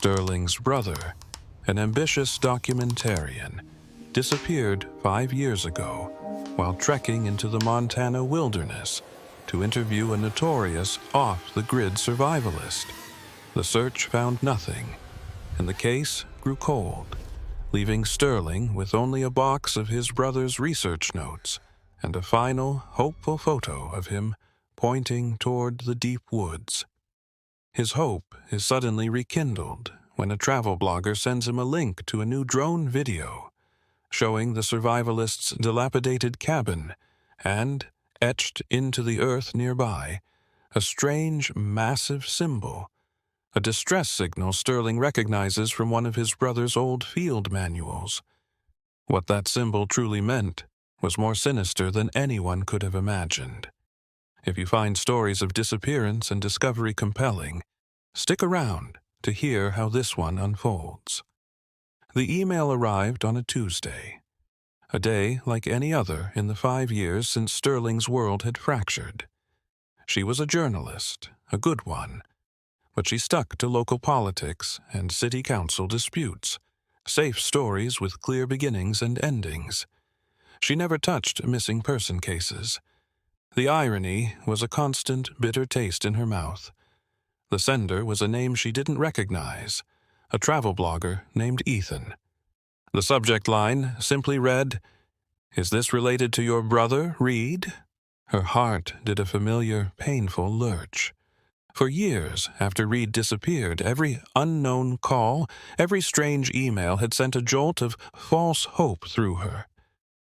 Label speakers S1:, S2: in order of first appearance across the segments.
S1: Sterling's brother, an ambitious documentarian, disappeared 5 years ago while trekking into the Montana wilderness to interview a notorious off-the-grid survivalist. The search found nothing, and the case grew cold, leaving Sterling with only a box of his brother's research notes and a final, hopeful photo of him pointing toward the deep woods. His hope is suddenly rekindled when a travel blogger sends him a link to a new drone video showing the survivalist's dilapidated cabin and, etched into the earth nearby, a strange, massive symbol, a distress signal Sterling recognizes from one of his brother's old field manuals. What that symbol truly meant was more sinister than anyone could have imagined. If you find stories of disappearance and discovery compelling, stick around to hear how this one unfolds. The email arrived on a Tuesday, a day like any other in the 5 years since Sterling's world had fractured. She was a journalist, a good one, but she stuck to local politics and city council disputes, safe stories with clear beginnings and endings. She never touched missing person cases. The irony was a constant, bitter taste in her mouth. The sender was a name she didn't recognize, a travel blogger named Ethan. The subject line simply read, "Is this related to your brother, Reed?" Her heart did a familiar, painful lurch. For years after Reed disappeared, every unknown call, every strange email had sent a jolt of false hope through her.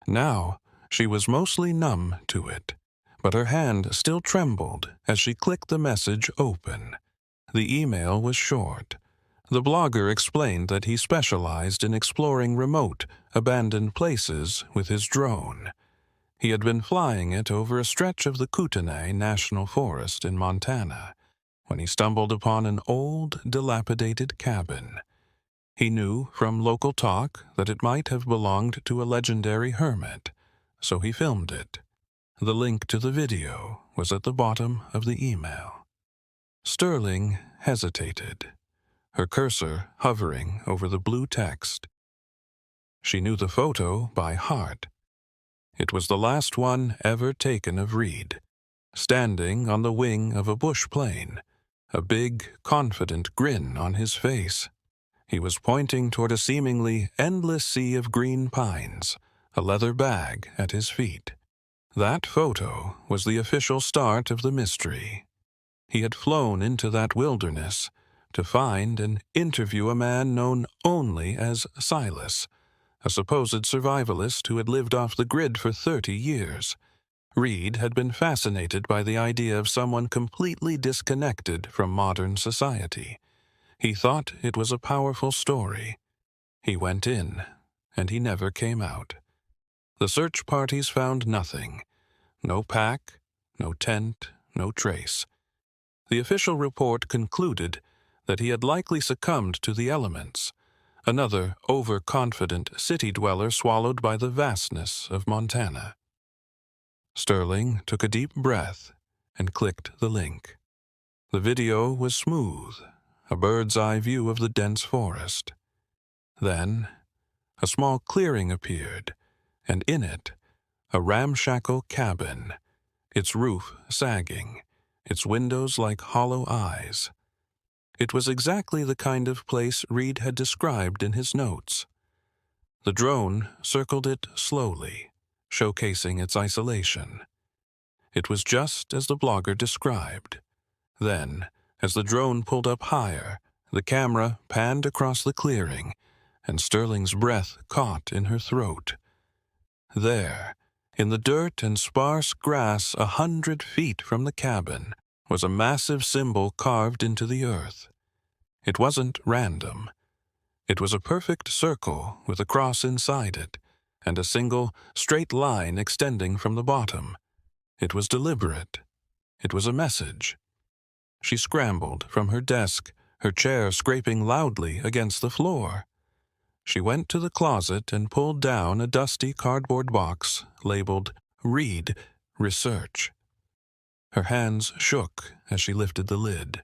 S1: Now, she was mostly numb to it, but her hand still trembled as she clicked the message open. The email was short. The blogger explained that he specialized in exploring remote, abandoned places with his drone. He had been flying it over a stretch of the Kootenai National Forest in Montana when he stumbled upon an old, dilapidated cabin. He knew from local talk that it might have belonged to a legendary hermit, so he filmed it. The link to the video was at the bottom of the email. Sterling hesitated, her cursor hovering over the blue text. She knew the photo by heart. It was the last one ever taken of Reed, standing on the wing of a bush plane, a big, confident grin on his face. He was pointing toward a seemingly endless sea of green pines, a leather bag at his feet. That photo was the official start of the mystery. He had flown into that wilderness to find and interview a man known only as Silas, a supposed survivalist who had lived off the grid for 30 years. Reed had been fascinated by the idea of someone completely disconnected from modern society. He thought it was a powerful story. He went in, and he never came out. The search parties found nothing. No pack, no tent, no trace. The official report concluded that he had likely succumbed to the elements, another overconfident city dweller swallowed by the vastness of Montana. Sterling took a deep breath and clicked the link. The video was smooth, a bird's-eye view of the dense forest. Then, a small clearing appeared, and in it, a ramshackle cabin, its roof sagging, its windows like hollow eyes. It was exactly the kind of place Reed had described in his notes. The drone circled it slowly, showcasing its isolation. It was just as the blogger described. Then, as the drone pulled up higher, the camera panned across the clearing, and Sterling's breath caught in her throat. There, in the dirt and sparse grass 100 feet from the cabin, was a massive symbol carved into the earth. It wasn't random. It was a perfect circle with a cross inside it, and a single, straight line extending from the bottom. It was deliberate. It was a message. She scrambled from her desk, her chair scraping loudly against the floor. She went to the closet and pulled down a dusty cardboard box labeled Reed Research. Her hands shook as she lifted the lid.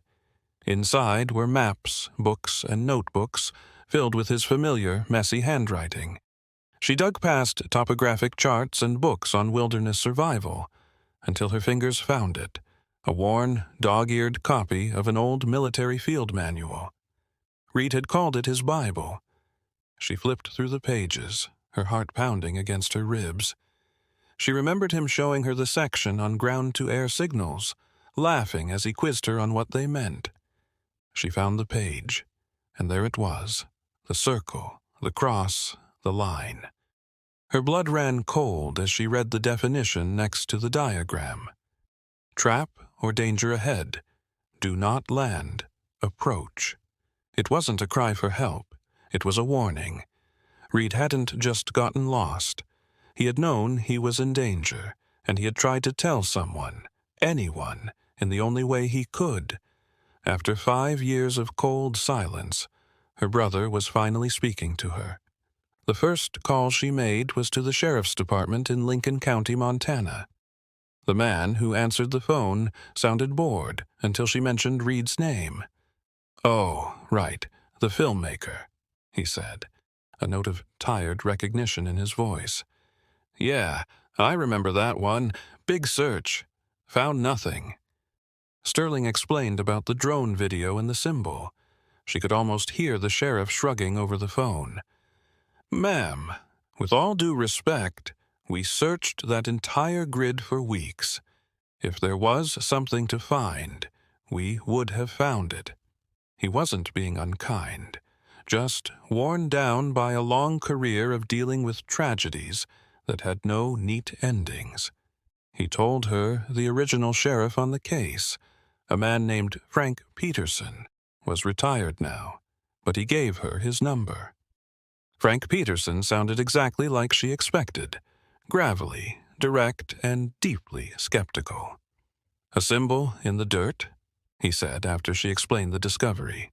S1: Inside were maps, books, and notebooks filled with his familiar, messy handwriting. She dug past topographic charts and books on wilderness survival until her fingers found it, a worn, dog-eared copy of an old military field manual. Reed had called it his Bible. She flipped through the pages, her heart pounding against her ribs. She remembered him showing her the section on ground-to-air signals, laughing as he quizzed her on what they meant. She found the page, and there it was, the circle, the cross, the line. Her blood ran cold as she read the definition next to the diagram. Trap or danger ahead. Do not land. Approach. It wasn't a cry for help. It was a warning. Reed hadn't just gotten lost. He had known he was in danger, and he had tried to tell someone, anyone, in the only way he could. After 5 years of cold silence, her brother was finally speaking to her. The first call she made was to the sheriff's department in Lincoln County, Montana. The man who answered the phone sounded bored until she mentioned Reed's name. "Oh, right, the filmmaker," he said, a note of tired recognition in his voice. "Yeah, I remember that one. Big search. Found nothing." Sterling explained about the drone video and the symbol. She could almost hear the sheriff shrugging over the phone. "Ma'am, with all due respect, we searched that entire grid for weeks. If there was something to find, we would have found it." He wasn't being unkind, just worn down by a long career of dealing with tragedies that had no neat endings. He told her the original sheriff on the case, a man named Frank Peterson, was retired now, but he gave her his number. Frank Peterson sounded exactly like she expected, gravelly, direct, and deeply skeptical. "A symbol in the dirt?" he said after she explained the discovery.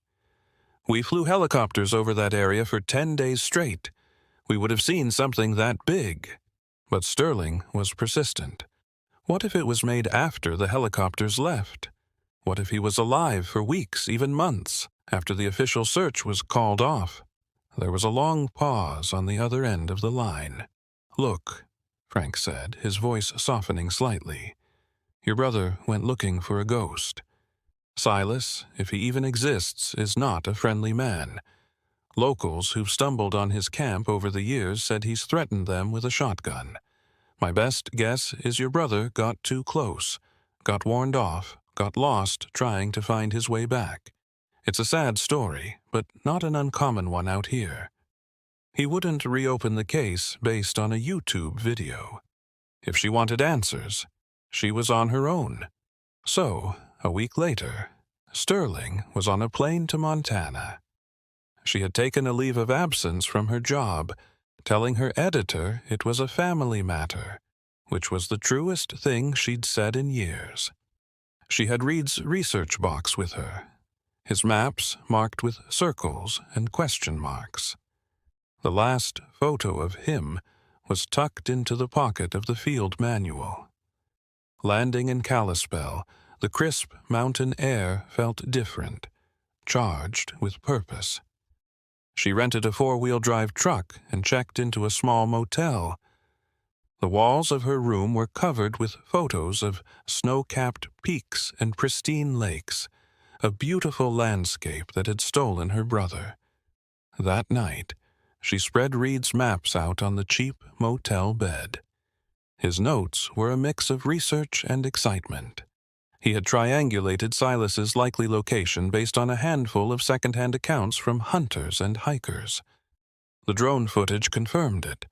S1: "We flew helicopters over that area for 10 days straight. We would have seen something that big." But Sterling was persistent. What if it was made after the helicopters left? What if he was alive for weeks, even months, after the official search was called off? There was a long pause on the other end of the line. "Look," Frank said, his voice softening slightly. "Your brother went looking for a ghost. Silas, if he even exists, is not a friendly man. Locals who've stumbled on his camp over the years said he's threatened them with a shotgun. My best guess is your brother got too close, got warned off, got lost trying to find his way back. It's a sad story, but not an uncommon one out here." He wouldn't reopen the case based on a YouTube video. If she wanted answers, she was on her own. So, a week later, Sterling was on a plane to Montana. She had taken a leave of absence from her job, telling her editor it was a family matter, which was the truest thing she'd said in years. She had Reed's research box with her, his maps marked with circles and question marks. The last photo of him was tucked into the pocket of the field manual. Landing in Kalispell, the crisp mountain air felt different, charged with purpose. She rented a 4-wheel-drive truck and checked into a small motel. The walls of her room were covered with photos of snow-capped peaks and pristine lakes, a beautiful landscape that had stolen her brother. That night, she spread Reed's maps out on the cheap motel bed. His notes were a mix of research and excitement. He had triangulated Silas's likely location based on a handful of second-hand accounts from hunters and hikers. The drone footage confirmed it.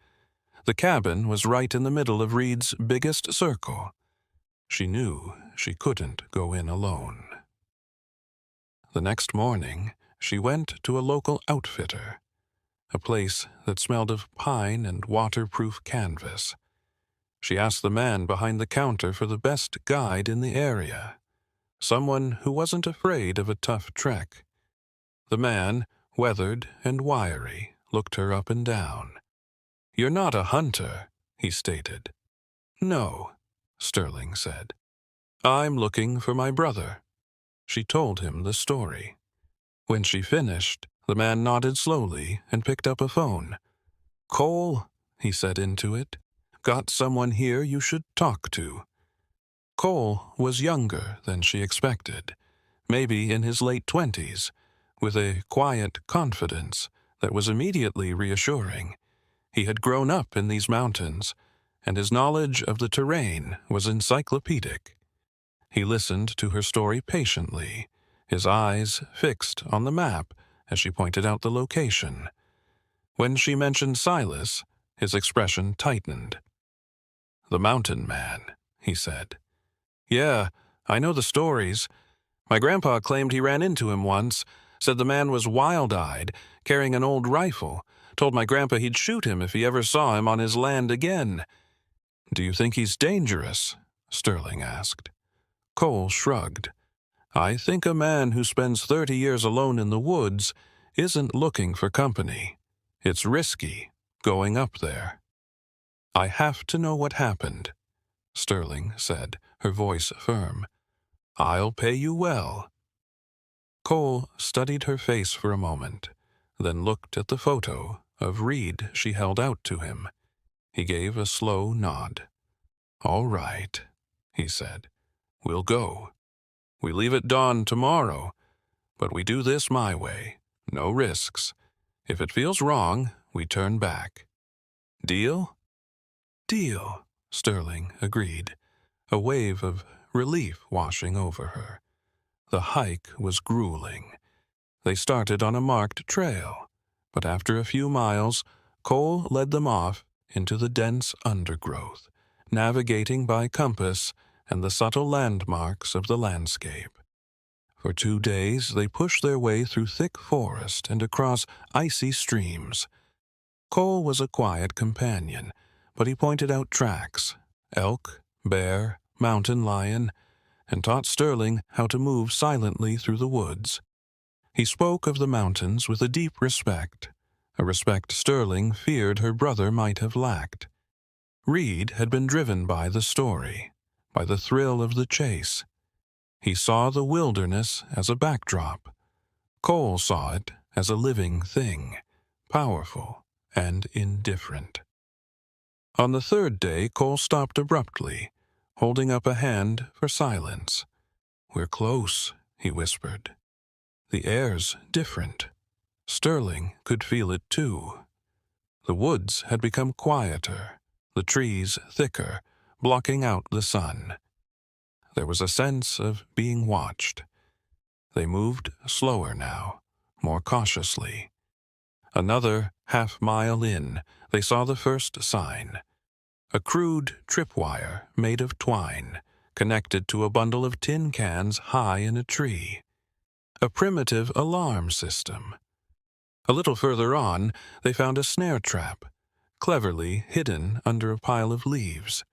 S1: The cabin was right in the middle of Reed's biggest circle. She knew she couldn't go in alone. The next morning, she went to a local outfitter, a place that smelled of pine and waterproof canvas. She asked the man behind the counter for the best guide in the area, someone who wasn't afraid of a tough trek. The man, weathered and wiry, looked her up and down. "You're not a hunter," he stated. "No," Sterling said. "I'm looking for my brother." She told him the story. When she finished, the man nodded slowly and picked up a phone. "Cole," he said into it, "got someone here you should talk to." Cole was younger than she expected, maybe in his late 20s, with a quiet confidence that was immediately reassuring. He had grown up in these mountains, and his knowledge of the terrain was encyclopedic. He listened to her story patiently, his eyes fixed on the map as she pointed out the location. When she mentioned Silas, his expression tightened. "The mountain man," he said. "Yeah, I know the stories. My grandpa claimed he ran into him once, said the man was wild-eyed, carrying an old rifle, told my grandpa he'd shoot him if he ever saw him on his land again." "Do you think he's dangerous?" Sterling asked. Cole shrugged. "I think a man who spends 30 years alone in the woods isn't looking for company. It's risky, going up there." "I have to know what happened," Sterling said, her voice firm. "I'll pay you well." Cole studied her face for a moment, then looked at the photo of Reed she held out to him. He gave a slow nod. "All right," he said. "We'll go. We leave at dawn tomorrow, but we do this my way. No risks. If it feels wrong, we turn back. Deal?" "Deal," Sterling agreed, a wave of relief washing over her. The hike was grueling. They started on a marked trail, but after a few miles, Cole led them off into the dense undergrowth, navigating by compass and the subtle landmarks of the landscape. For 2 days they pushed their way through thick forest and across icy streams. Cole was a quiet companion, but he pointed out tracks, elk, bear, mountain lion, and taught Sterling how to move silently through the woods. He spoke of the mountains with a deep respect, a respect Sterling feared her brother might have lacked. Reed had been driven by the story, by the thrill of the chase. He saw the wilderness as a backdrop. Cole saw it as a living thing, powerful and indifferent. On the 3rd day, Cole stopped abruptly, holding up a hand for silence. "We're close," he whispered. "The air's different." Sterling could feel it too. The woods had become quieter, the trees thicker, blocking out the sun. There was a sense of being watched. They moved slower now, more cautiously. Another half-mile in, they saw the first sign. A crude tripwire made of twine, connected to a bundle of tin cans high in a tree. A primitive alarm system. A little further on, they found a snare trap, cleverly hidden under a pile of leaves.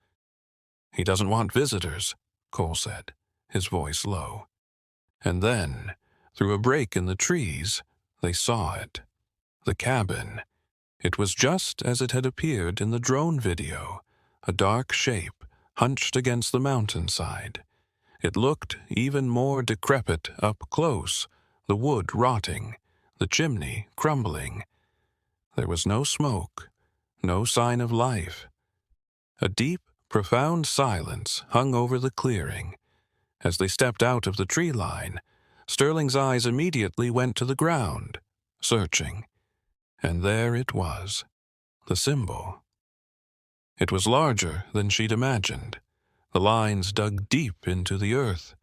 S1: "He doesn't want visitors," Cole said, his voice low. And then, through a break in the trees, they saw it. The cabin. It was just as it had appeared in the drone video, a dark shape hunched against the mountainside. It looked even more decrepit up close, the wood rotting, the chimney crumbling. There was no smoke, no sign of life. A deep, profound silence hung over the clearing. As they stepped out of the tree line, Sterling's eyes immediately went to the ground, searching. And there it was, the symbol. It was larger than she'd imagined. The lines dug deep into the earth,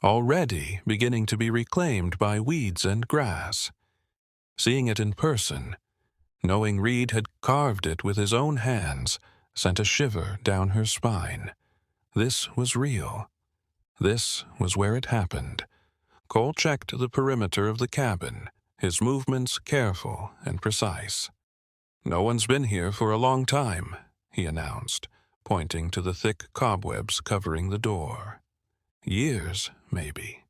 S1: already beginning to be reclaimed by weeds and grass. Seeing it in person, knowing Reed had carved it with his own hands, sent a shiver down her spine. This was real. This was where it happened. Cole checked the perimeter of the cabin, his movements careful and precise. "No one's been here for a long time," he announced, pointing to the thick cobwebs covering the door. "Years, maybe."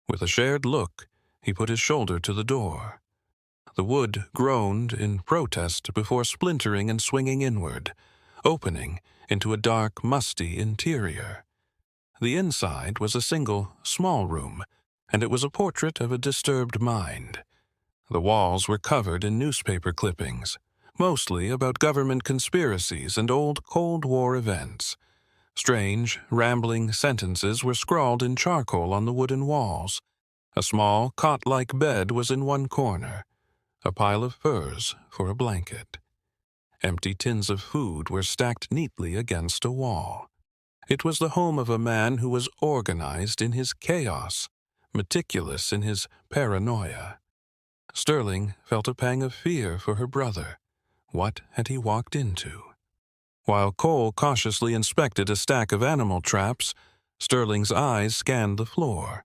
S1: With a shared look, he put his shoulder to the door. The wood groaned in protest before splintering and swinging inward, opening into a dark, musty interior. The inside was a single, small room, and it was a portrait of a disturbed mind. The walls were covered in newspaper clippings, mostly about government conspiracies and old Cold War events. Strange, rambling sentences were scrawled in charcoal on the wooden walls. A small, cot-like bed was in one corner, a pile of furs for a blanket. Empty tins of food were stacked neatly against a wall. It was the home of a man who was organized in his chaos, meticulous in his paranoia. Sterling felt a pang of fear for her brother. What had he walked into? While Cole cautiously inspected a stack of animal traps, Sterling's eyes scanned the floor.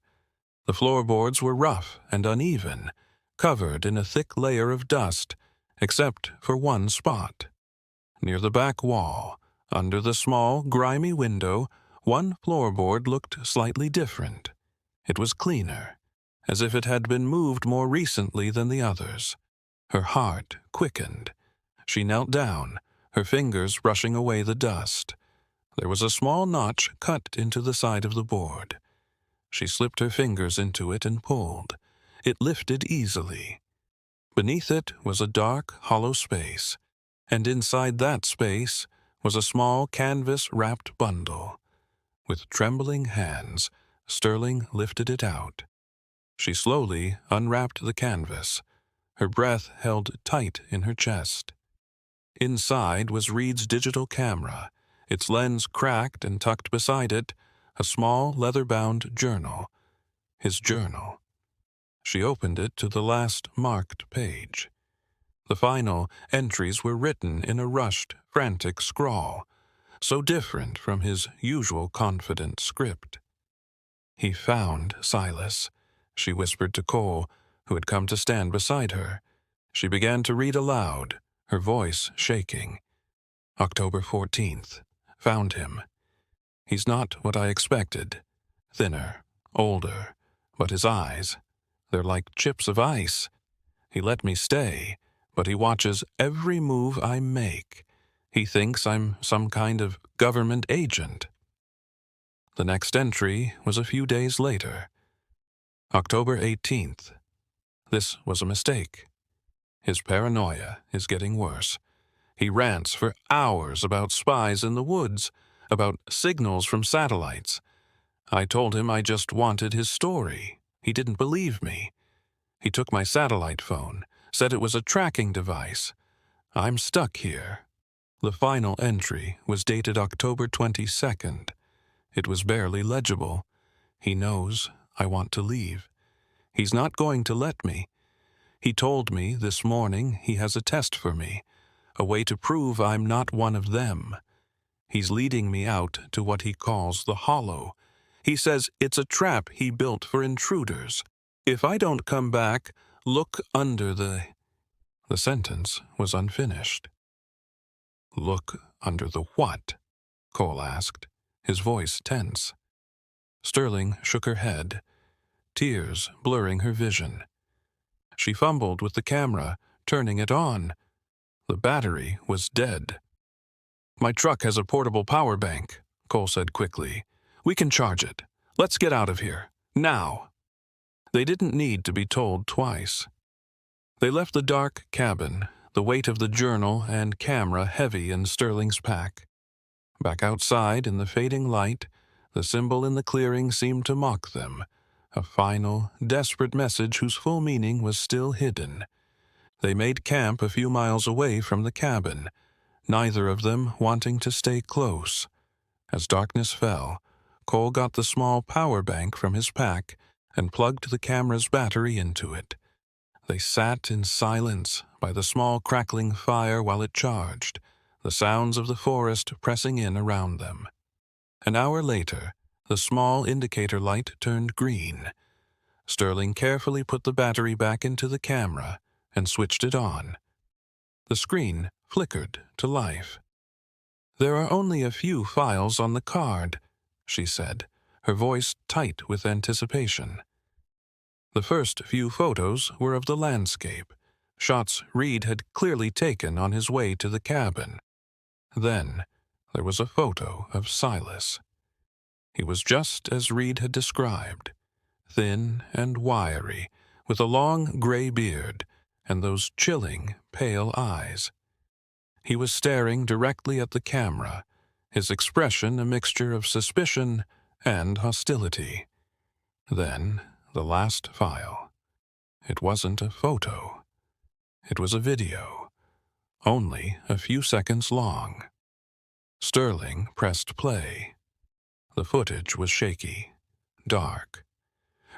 S1: The floorboards were rough and uneven, covered in a thick layer of dust, except for one spot. Near the back wall, under the small, grimy window, one floorboard looked slightly different. It was cleaner, as if it had been moved more recently than the others. Her heart quickened. She knelt down, her fingers brushing away the dust. There was a small notch cut into the side of the board. She slipped her fingers into it and pulled. It lifted easily. Beneath it was a dark, hollow space, and inside that space was a small canvas-wrapped bundle. With trembling hands, Sterling lifted it out. She slowly unwrapped the canvas. Her breath held tight in her chest. Inside was Reed's digital camera, its lens cracked, and tucked beside it, a small leather-bound journal. His journal. She opened it to the last marked page. The final entries were written in a rushed, frantic scrawl, so different from his usual confident script. "He found Silas," she whispered to Cole, who had come to stand beside her. She began to read aloud, her voice shaking. "October 14th. Found him. He's not what I expected. Thinner, older, but his eyes, they're like chips of ice. He let me stay, but he watches every move I make. He thinks I'm some kind of government agent." The next entry was a few days later. October 18th. This was a mistake. His paranoia is getting worse. He rants for hours about spies in the woods, about signals from satellites. I told him I just wanted his story. He didn't believe me. He took my satellite phone, said it was a tracking device. I'm stuck here. The final entry was dated October 22nd. It was barely legible. He knows I want to leave. He's not going to let me. He told me this morning he has a test for me, a way to prove I'm not one of them. He's leading me out to what he calls the Hollow. He says it's a trap he built for intruders. If I don't come back, look under the... The sentence was unfinished. "Look under the what?" Cole asked, his voice tense. Sterling shook her head, tears blurring her vision. She fumbled with the camera, turning it on. The battery was dead. "My truck has a portable power bank," Cole said quickly. "We can charge it. Let's get out of here. Now." They didn't need to be told twice. They left the dark cabin, the weight of the journal and camera heavy in Sterling's pack. Back outside in the fading light, the symbol in the clearing seemed to mock them, a final, desperate message whose full meaning was still hidden. They made camp a few miles away from the cabin, neither of them wanting to stay close. As darkness fell, Cole got the small power bank from his pack and plugged the camera's battery into it. They sat in silence by the small crackling fire while it charged, the sounds of the forest pressing in around them. An hour later, the small indicator light turned green. Sterling carefully put the battery back into the camera and switched it on. The screen flickered to life. "There are only a few files on the card," she said, her voice tight with anticipation. The first few photos were of the landscape, shots Reed had clearly taken on his way to the cabin. Then there was a photo of Silas. He was just as Reed had described, thin and wiry, with a long gray beard and those chilling, pale eyes. He was staring directly at the camera, his expression a mixture of suspicion and hostility. Then, the last file. It wasn't a photo. It was a video, only a few seconds long. Sterling pressed play. The footage was shaky, dark.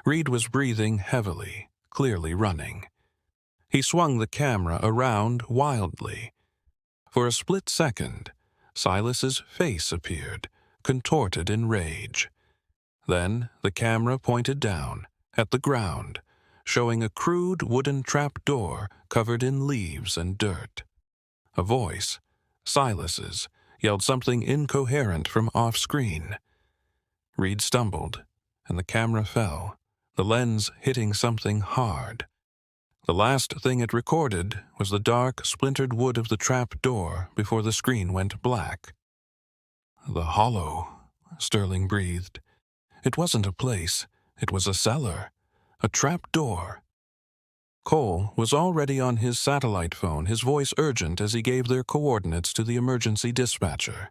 S1: Reed was breathing heavily, clearly running. He swung the camera around wildly. For a split second, Silas's face appeared, contorted in rage. Then the camera pointed down, at the ground, showing a crude wooden trapdoor covered in leaves and dirt. A voice, Silas's, yelled something incoherent from off-screen. Reed stumbled, and the camera fell, the lens hitting something hard. The last thing it recorded was the dark, splintered wood of the trap door before the screen went black. The hollow, Sterling breathed. It wasn't a place, it was a cellar, a trap door. Cole was already on his satellite phone, his voice urgent as he gave their coordinates to the emergency dispatcher.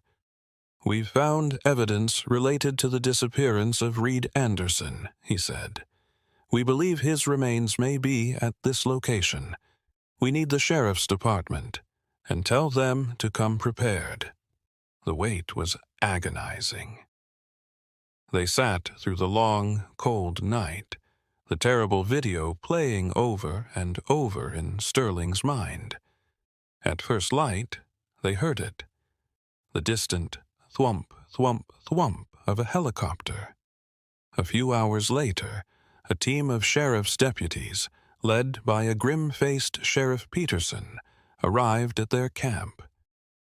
S1: "We've found evidence related to the disappearance of Reed Anderson," he said. "We believe his remains may be at this location. We need the sheriff's department, and tell them to come prepared." The wait was agonizing. They sat through the long, cold night, the terrible video playing over and over in Sterling's mind. At first light, they heard it. The distant thwump, thwump, thwump of a helicopter. A few hours later, a team of sheriff's deputies, led by a grim-faced Sheriff Peterson, arrived at their camp.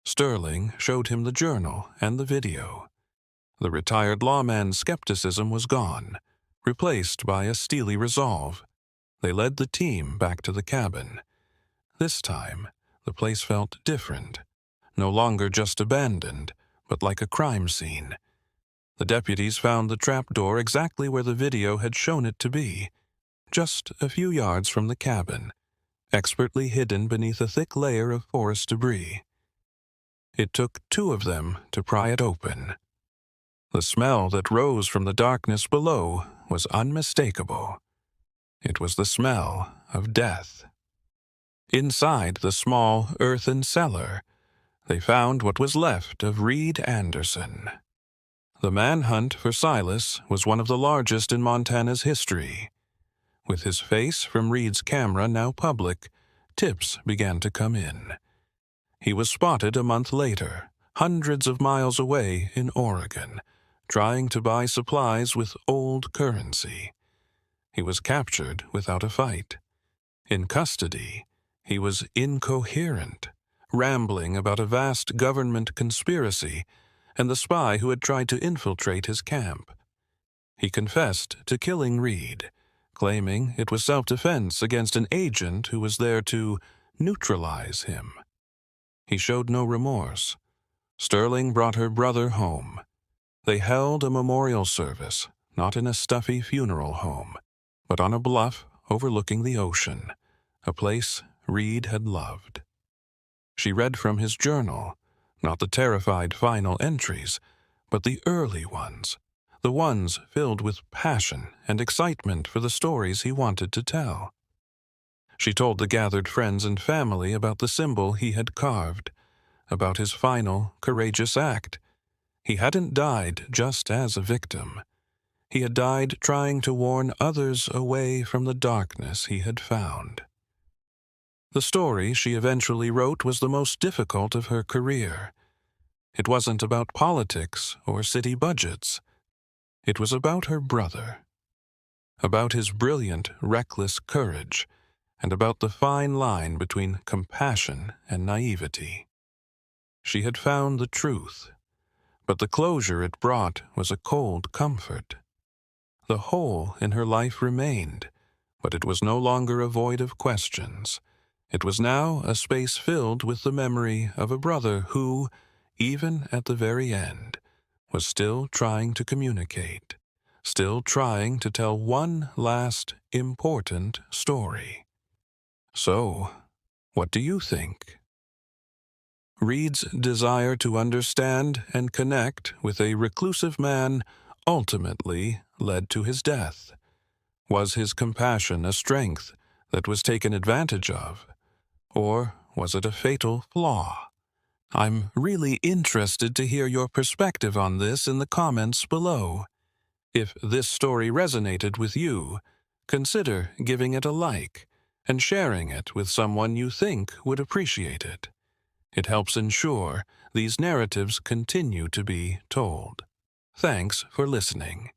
S1: Sterling showed him the journal and the video. The retired lawman's skepticism was gone, replaced by a steely resolve. They led the team back to the cabin. This time, the place felt different, no longer just abandoned, but like a crime scene. The deputies found the trapdoor exactly where the video had shown it to be, just a few yards from the cabin, expertly hidden beneath a thick layer of forest debris. It took two of them to pry it open. The smell that rose from the darkness below was unmistakable. It was the smell of death. Inside the small earthen cellar, they found what was left of Reed Anderson. The manhunt for Silas was one of the largest in Montana's history. With his face from Reed's camera now public, tips began to come in. He was spotted a month later, hundreds of miles away in Oregon, trying to buy supplies with old currency. He was captured without a fight. In custody, he was incoherent, rambling about a vast government conspiracy and the spy who had tried to infiltrate his camp. He confessed to killing Reed, claiming it was self-defense against an agent who was there to neutralize him. He showed no remorse. Sterling brought her brother home. They held a memorial service, not in a stuffy funeral home, but on a bluff overlooking the ocean, a place Reed had loved. She read from his journal, not the terrified final entries, but the early ones, the ones filled with passion and excitement for the stories he wanted to tell. She told the gathered friends and family about the symbol he had carved, about his final, courageous act. He hadn't died just as a victim. He had died trying to warn others away from the darkness he had found. The story she eventually wrote was the most difficult of her career. It wasn't about politics or city budgets. It was about her brother, about his brilliant, reckless courage, and about the fine line between compassion and naivety. She had found the truth, but the closure it brought was a cold comfort. The hole in her life remained, but it was no longer a void of questions. It was now a space filled with the memory of a brother who, even at the very end, was still trying to communicate, still trying to tell one last important story. So, what do you think? Reed's desire to understand and connect with a reclusive man ultimately led to his death. Was his compassion a strength that was taken advantage of? Or was it a fatal flaw? I'm really interested to hear your perspective on this in the comments below. If this story resonated with you, consider giving it a like and sharing it with someone you think would appreciate it. It helps ensure these narratives continue to be told. Thanks for listening.